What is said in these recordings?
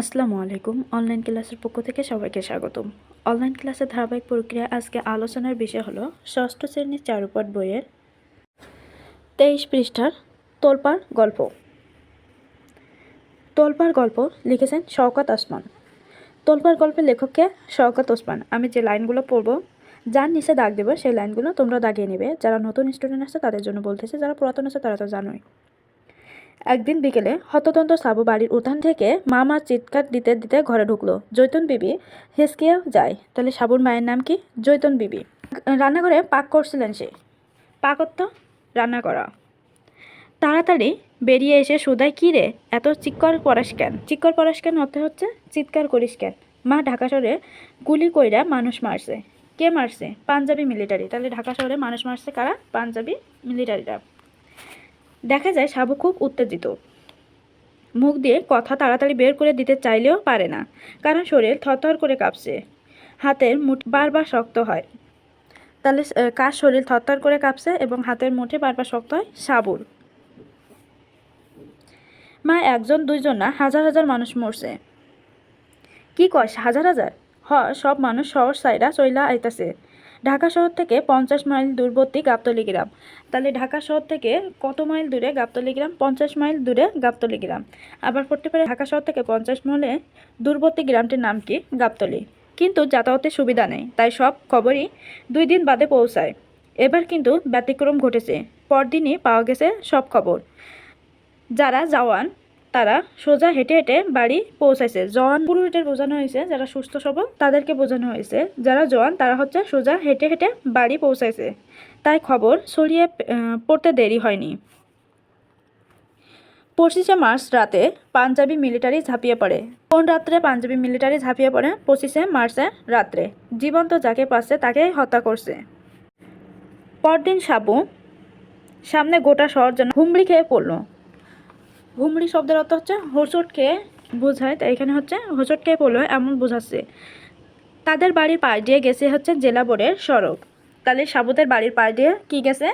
আসসালামু আলাইকুম। অনলাইন ক্লাসের পক্ষ থেকে সবাইকে স্বাগতম। অনলাইন ক্লাসের ধারাবাহিক প্রক্রিয়া আজকে আলোচনার বিষয় হলো ষষ্ঠ শ্রেণীর চারুপাঠ বইয়ের 23 পৃষ্ঠার তোলপাড় গল্প। তোলপাড় গল্প লিখেছেন শওকত ওসমান। তোলপাড় গল্পের লেখককে শওকত ওসমান। আমি যে লাইনগুলো পড়ব, যার নিচে দাগ দেবো সেই লাইনগুলো তোমরা দাগিয়ে নেবে। যারা নতুন স্টুডেন্ট আছে তাদের জন্য বলতেছে, যারা পুরাতন আছে তারা তো জানোই। একদিন বিকেলে হততন্ত সাবু বাড়ির উঠান থেকে মা চিৎকার দিতে দিতে ঘরে ঢুকলো। জৈতুন বিবি হেসকেও যায়। তাহলে সাবুর মায়ের নাম কি? জৈতুন বিবি। রান্নাঘরে পাক করছিলেন সে। পাকত্ব রান্না করা। তাড়াতাড়ি বেরিয়ে এসে সুদাই, কী রে এত চিৎকার পড়াস কেন? চিৎকার পড়াস কেন অর্থ হচ্ছে চিৎকার করিস কেন? মা, ঢাকা শহরে গুলি কইরা মানুষ মারছে। কে মারছে? পাঞ্জাবি মিলিটারি। তাহলে ঢাকা শহরে মানুষ মারছে কারা? পাঞ্জাবি মিলিটারিরা। দেখা যায় সাবু খুব উত্তেজিত। মুখ দিয়ে কথা তাড়াতাড়ি বের করে দিতে চাইলেও পারে না, কারণ শরীর থরথর করে কাঁপছে। হাতের মুঠি বারবার শক্ত হয়। তাহলে কার শরীর থরথর করে কাঁপছে এবং হাতের মুঠি বারবার শক্ত হয়? সাবুর। মা, একজন দুইজন না, হাজার হাজার মানুষ মরছে। কি কয়? হাজার হাজার? সব মানুষ শহর সাইডা চইলা আইতাছে। ঢাকা শহর থেকে 50 মাইল দূরবর্তী গাবতলী গ্রাম। তাহলে ঢাকা শহর থেকে কত মাইল দূরে গাবতলী গ্রাম? 50 মাইল দূরে গাবতলী গ্রাম। আবার পড়তে পারে ঢাকা শহর থেকে 50 মাইলে দূরবর্তী গ্রামটির নাম কি? গাবতলী। কিন্তু যাতায়াতের সুবিধা নেই, তাই সব খবরই 2 দিন বাদে পৌঁছায়। এবার কিন্তু ব্যতিক্রম ঘটেছে। পরদিনই পাওয়া গেছে সব খবর। যারা জওয়ান তারা সোজা হেঁটে হেঁটে বাড়ি পৌঁছাইছে। জওয়ান পুরুষদের বোঝানো হয়েছে, যারা সুস্থ সবল তাদেরকে বোঝানো হয়েছে। যারা জওয়ান তারা হচ্ছে সোজা হেঁটে হেঁটে বাড়ি পৌঁছাইছে। তাই খবর ছড়িয়ে পড়তে দেরি হয়নি। 25শে মার্চ রাতে পাঞ্জাবি মিলিটারি ঝাঁপিয়ে পড়ে। কোন রাত্রে পাঞ্জাবি মিলিটারি ঝাঁপিয়ে পড়ে? 25শে মার্চের রাত্রে। জীবন্ত যাকে পাচ্ছে তাকে হত্যা করছে। পরদিন সাবু সামনে গোটা শহর যেন হুমড়ি খেয়ে পড়ল। হুমড়ি শব্দের অর্থ হচ্ছে হোঁচট খেয়ে বোঝায়, তাই এখানে হচ্ছে হোঁচট খেয়ে পড়লো এমন বোঝাচ্ছে। তাদের বাড়ির পাশ দিয়ে গেছে হচ্ছে জেলা বোর্ডের সড়ক। তাহলে সাবুদের বাড়ির পাশ দিয়ে কি গেছে?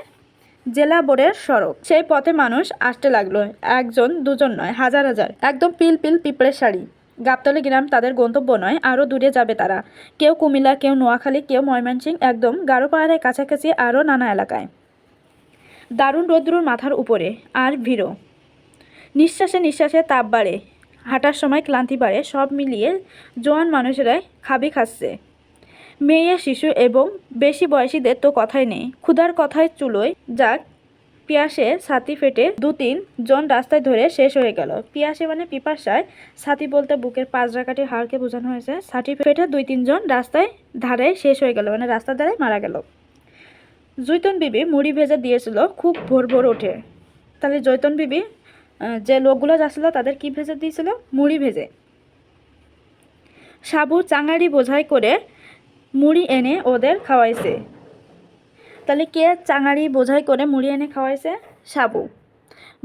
জেলা বোর্ডের সড়ক। সেই পথে মানুষ আসতে লাগলো, একজন দুজন নয়, হাজার হাজার। একদম পিল পিল পিঁপড়ের শাড়ি। গাবতলী গ্রাম তাদের গন্তব্য নয়, আরও দূরে যাবে তারা। কেউ কুমিল্লা, কেউ নোয়াখালী, কেউ ময়মনসিংহ, একদম গারো পাহাড়ের কাছাকাছি আরও নানা এলাকায়। দারুণ রৌদ্রুর মাথার উপরে আর ভিড়ও। নিঃশ্বাসে নিঃশ্বাসে তাপ বাড়ে, হাঁটার সময় ক্লান্তি বাড়ে। সব মিলিয়ে জোয়ান মানুষেরাই খাচ্ছে। মেয়ে, শিশু এবং বেশি বয়সীদের তো কথাই নেই। ক্ষুধার কথায় চুলোয় যাক, পিয়াসে ছাতি ফেটে 2-3 জন রাস্তায় ধরে শেষ হয়ে গেল। পিয়াসে মানে পিপাসায়, ছাতি বলতে বুকের পাঁজরাকাঠির হাড়কে বোঝানো হয়েছে। ছাতি ফেটে 2-3 জন রাস্তায় ধারে শেষ হয়ে গেল, মানে রাস্তার ধারে মারা গেল। জৈতুন বিবি মুড়ি ভেজে দিয়েছিল খুব ভোর ভোর ওঠে। তাহলে জৈতুন বিবি যে লোকগুলো যাচ্ছিল তাদের কি ভেজে দিয়েছিল? মুড়ি ভেজে। সাবু চাঙাড়ি বোঝাই করে মুড়ি এনে ওদের খাওয়াইছে। তাহলে কে চাঙাড়ি বোঝাই করে মুড়ি এনে খাওয়াইছে? সাবু।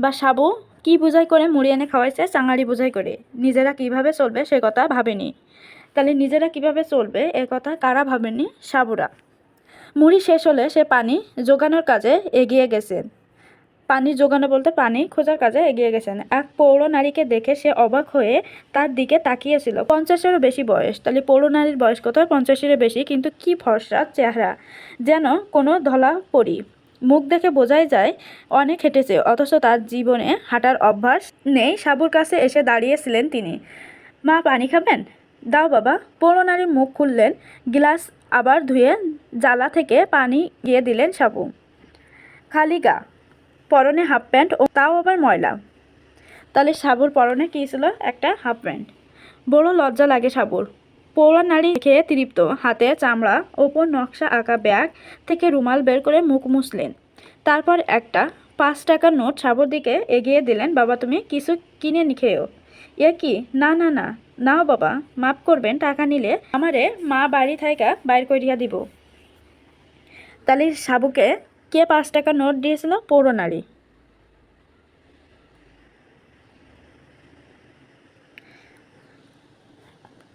বা সাবু কি বোঝাই করে মুড়ি এনে খাওয়াইছে? চাঙাড়ি বোঝাই করে। নিজেরা কিভাবে চলবে সে কথা ভাবেনি। তাহলে নিজেরা কিভাবে চলবে এ কথা কারা ভাবেনি? সাবুরা। মুড়ি শেষ হলে সে পানি জোগানোর কাজে এগিয়ে গেছেন। পানি জোগানো বলতে পানি খোঁজার কাজে এগিয়ে গেছেন। এক পৌর নারীকে দেখে সে অবাক হয়ে তার দিকে তাকিয়েছিল। 50-এরও বেশি বয়স। তাহলে পৌর নারীর বয়স কত? 50-এরও বেশি। কিন্তু কি ফর্সা চেহারা, যেন কোনো ধলা পরি। মুখ দেখে বোঝাই যায় অনেক হেঁটেছে, অথচ তার জীবনে হাঁটার অভ্যাস নেই। সাবুর কাছে এসে দাঁড়িয়েছিলেন তিনি। মা, পানি খাবেন? দাও বাবা। পৌর নারী মুখ খুললেন, গ্লাস আবার ধুয়ে জালা থেকে পানি গিয়ে দিলেন সাবু। খালি গা, পরনে হাফ প্যান্ট, ও তাও আবার ময়লা। তাহলে সাবুর পরনে কী ছিল? একটা হাফ প্যান্ট। বড় লজ্জা লাগে সাবুর। পৌর নারী খেয়ে তৃপ্ত, হাতে চামড়া ওপর নকশা আঁকা ব্যাগ থেকে রুমাল বের করে মুখ মুছলেন। তারপর একটা 5 টাকার নোট সাবুর দিকে এগিয়ে দিলেন। বাবা, তুমি কিছু কিনে খেয়েও। এ কি? না না না, নাও বাবা, মাফ করবেন, টাকা নিলে আমারে মা বাড়ি থাইকা বাইর করিয়া দিব। তাহলে সাবুকে কে 5 টাকার নোট দিয়েছিল? পৌর নারী।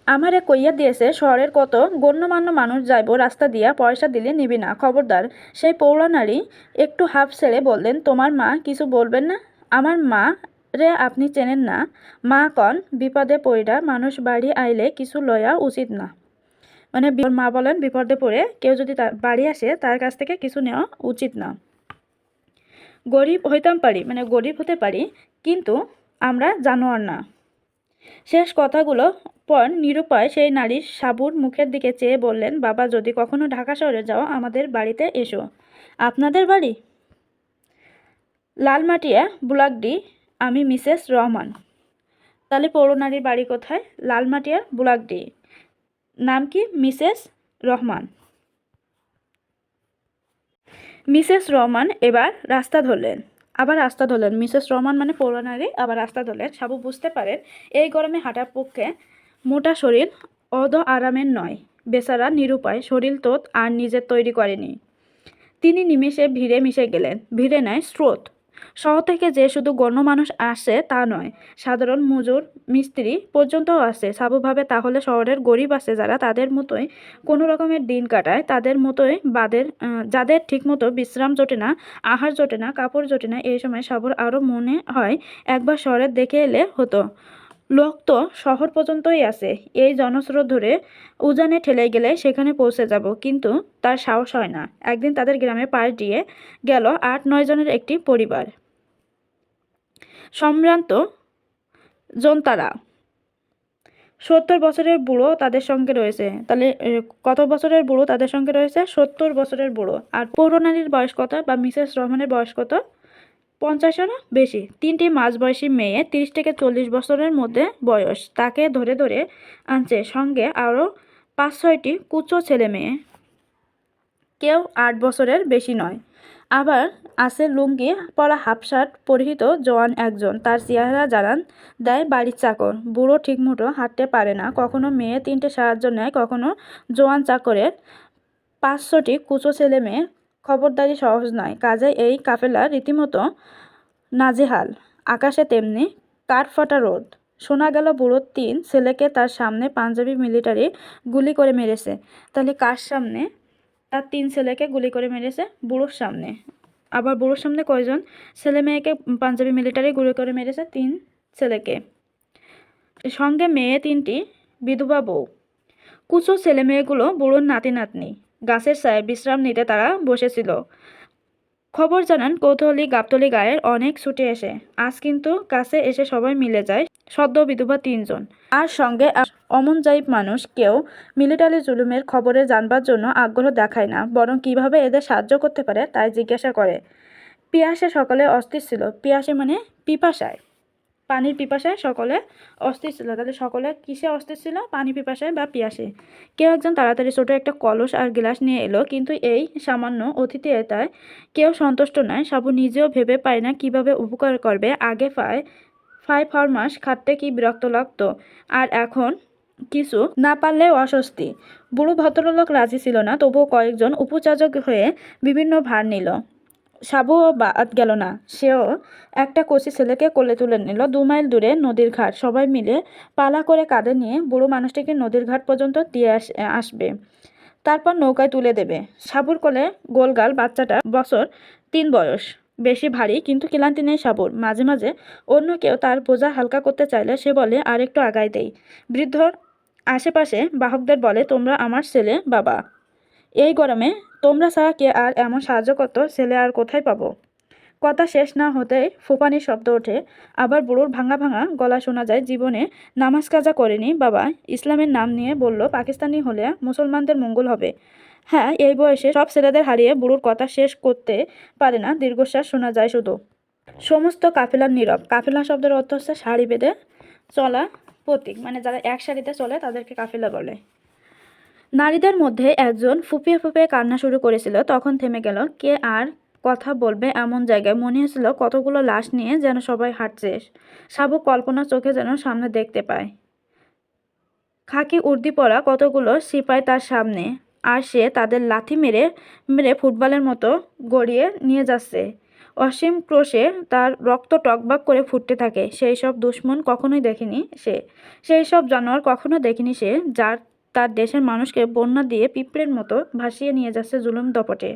আমারে কইয়া দিয়েছে শহরের কত গণ্যমান্য মানুষ যাইব রাস্তা দিয়া, পয়সা দিলে নিবি না, খবরদার। সেই পৌর নারী একটু হাঁফ ছেড়ে বললেন, তোমার মা কিছু বলবেন না? আমার মা রে আপনি চেনেন না, মা কন বিপদে পইড়া মানুষ বাড়ি আইলে কিছু লয়া উচিত না। মানে মা বলেন বিপদে পড়ে কেউ যদি তার বাড়ি আসে তার কাছ থেকে কিছু নেওয়া উচিত না। গরিব হইতাম পারি, মানে গরিব হতে পারি, কিন্তু আমরা জানোয়ার না। শেষ কথাগুলো পর নিরুপায় সেই নারী সাবুর মুখের দিকে চেয়ে বললেন, বাবা যদি কখনো ঢাকা শহরে যাও আমাদের বাড়িতে এসো। আপনাদের বাড়ি? লালমাটিয়া, বুলাকডি। আমি মিসেস রহমান। তাহলে পৌরনারীর বাড়ি কোথায়? লালমাটিয়া, বুলাকডি। নাম কি? মিসেস রহমান। মিসেস রহমান এবার রাস্তা ধরলেন, আবার রাস্তা ধরলেন। মিসেস রহমান মানে পৌরনারী, আবার রাস্তা ধরলেন। সাবু বুঝতে পারেন এই গরমে হাঁটার পক্ষে মোটা শরীর আরামের নয়। বেচারা নিরুপায়, শরীর তো আর নিজের তৈরি করেনি। তিনি নিমেষে ভিড়ে মিশে গেলেন। ভিড়ে নয়, স্রোত। শহর থেকে যে শুধু গণ্য মানুষ আসে তা নয়, সাধারণ মজুর মিস্ত্রি পর্যন্তও আসে। সাবু ভাবে তাহলে শহরের গরিব আছে যারা, তাদের মতোই কোনো রকমের দিন কাটায়, তাদের মতোই যাদের ঠিকমতো বিশ্রাম জোটে না, আহার জোটে না, কাপড় জোটে না। এই সময় সাবুর আরও মনে হয় একবার শহরে দেখে এলে হতো। লোক তো শহর পর্যন্তই আছে, এই জনস্রোত ধরে উজানে ঠেলে গেলে সেখানে পৌঁছে যাব, কিন্তু তার সাহস হয় না। একদিন তাদের গ্রামে পাশ দিয়ে গেল 8-9 জনের একটি পরিবার। সম্ভ্রান্ত জনতারা। 70 বছরের বুড়ো তাদের সঙ্গে রয়েছে। তাহলে কত বছরের বুড়ো তাদের সঙ্গে রয়েছে? 70 বছরের বুড়ো। আর পৌরনারীর বয়স কত, বা মিসেস রহমানের বয়স কত? 50-এরও বেশি। 3টি মাঝবয়সী মেয়ে, 30 থেকে 40 বছরের মধ্যে বয়স, তাকে ধরে ধরে আনছে। সঙ্গে আরও 5-6টি কুচো ছেলে মেয়ে, কেউ 8 বছরের বেশি নয়। আবার আছে লুঙ্গি পরা, হাফ শার্ট পরিহিত জওয়ান একজন, তার চেহারা জানান দেয় বাড়ির চাকর। বুড়ো ঠিকমতো হাঁটতে পারে না, কখনো মেয়ে 3টে সাহায্য নেয়, কখনো জওয়ান চাকরের। 500টি কুচো ছেলে মেয়ে খবরদারি সহজ নয়। কাজে এই কাফেলা রীতিমতো নাজেহাল। আকাশে তেমনি কাঠফাটা রোদ। শোনা গেল বুড়োর 3 ছেলেকে তার সামনে পাঞ্জাবি মিলিটারি গুলি করে মেরেছে। তাহলে কার সামনে? তার 3 ছেলেকে গুলি করে মেরেছে বুড়োর সামনে। আবার বুড়োর সামনে কয়জন ছেলে মেয়েকে পাঞ্জাবি মিলিটারি গুলি করে মেরেছে? 3 ছেলেকে। সঙ্গে মেয়ে 3টি, বিধবা বউ। কুচো ছেলে মেয়েগুলো বুড়োর নাতি নাতনি। গাছের ছায়ায় বিশ্রাম নিতে তারা বসেছিল। খবর জানান কৌতূহলী গাবতলী গায়ের অনেক ছুটে এসে। আজ কিন্তু কাছে এসে সবাই মিলে যায়। সদ্য বিধবা 3 জন, আর সঙ্গে অমন জাইব মানুষ। কেউ মিলিটারি জুলুমের খবরে জানবার জন্য আগ্রহ দেখায় না, বরং কিভাবে এদের সাহায্য করতে পারে তাই জিজ্ঞাসা করে। পিয়াসে সকলে অস্থির ছিল। পিয়াসে মানে পিপাসায়, পানির পিপাসায় সকলে অস্থির ছিল। তাহলে সকলে কিসে অস্থির ছিল? পানি পিপাসায় বা পিয়াসে। কেউ একজন তাড়াতাড়ি ছোটো একটা কলস আর গ্লাস নিয়ে এলো, কিন্তু এই সামান্য আতিথেয়তায় কেউ সন্তুষ্ট নয়। সাবু নিজেও ভেবে পায় না কিভাবে উপকার করবে। আগে 5 মাস খাটতে কি বিরক্ত লাগতো, আর এখন কিছু না পারলেও অস্বস্তি। বুড়ো ভদ্রলোক রাজি ছিল না, তবুও কয়েকজন উপযাচক হয়ে বিভিন্ন ভার নিল। সাবুও বাদ গেল না, সেও একটা কচি ছেলেকে কোলে তুলে নিল। 2 মাইল দূরে নদীর ঘাট। সবাই মিলে পালা করে কাঁধে নিয়ে বুড়ো মানুষটিকে নদীর ঘাট পর্যন্ত দিয়ে আসবে, তারপর নৌকায় তুলে দেবে। সাবুর কোলে গোলগাল বাচ্চাটা, বছর 3 বয়স। বেশি ভারী, কিন্তু ক্লান্তি নেই সাবুর। মাঝে মাঝে অন্য কেউ তার বোঝা হালকা করতে চাইলে সে বলে, আর একটু আগায় দেই। বৃদ্ধর আশেপাশে বাহকদের বলে, তোমরা আমার ছেলে বাবা। এই গরমে তোমরা ছাড়া কে আর এমন সাহায্য করতো? ছেলে আর কোথায় পাবো? কথা শেষ না হতেই ফুপানির শব্দ ওঠে। আবার বুড়োর ভাঙা ভাঙা গলা শোনা যায়, জীবনে নামাজ কাজা করেনি বাবা, ইসলামের নাম নিয়ে বলল পাকিস্তানি হলে মুসলমানদের মঙ্গল হবে। হ্যাঁ, এই বয়সে সব ছেলেদের হারিয়ে বুড়োর কথা শেষ করতে পারে না, দীর্ঘশ্বাস শোনা যায় শুধু। সমস্ত কাফেলার নীরব। কাফেলা শব্দের অর্থ হচ্ছে সারি বেঁধে চলা প্রতীক, মানে যারা এক সারিতে চলে তাদেরকে কাফেলা বলে। নারীদের মধ্যে একজন ফুপিয়ে ফুপিয়ে কান্না শুরু করেছিল, তখন থেমে গেল। কে আর কথা বলবে এমন জায়গায়? মনে হয়েছিল কতগুলো লাশ নিয়ে যেন সবাই হাঁটছে। সাবু কল্পনা চোখে যেন সামনে দেখতে পায়। খাকি উর্দি পরা কতগুলো সিপাই তার সামনে, আর সে তাদের লাথি মেরে মেরে ফুটবলের মতো গড়িয়ে নিয়ে যাচ্ছে। অসীম ক্রোশে তার রক্ত টকবক করে ফুটতে থাকে। সেই সব দুশ্মন কখনোই দেখেনি সে, সেই সব জানোয়ার কখনো দেখেনি সে, যার তার দেশের মানুষকে বন্যা দিয়ে পিঁপড়ের মতো ভাসিয়ে নিয়ে যাচ্ছে জুলুম দপটে।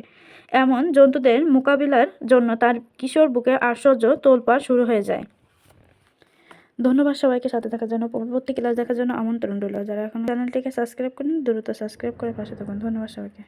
এমন জন্তুদের মোকাবিলার জন্য তার কিশোর বুকে আশ্চর্য তোলপাড় শুরু হয়ে যায়। ধন্যবাদ সবাইকে সাথে থাকার জন্য। পরবর্তী ক্লাস দেখার জন্য আমন্ত্রণ রইল। যারা এখন চ্যানেলটিকে সাবস্ক্রাইব করেন দ্রুত সাবস্ক্রাইব করে পাশে থাকুন। ধন্যবাদ সবাইকে।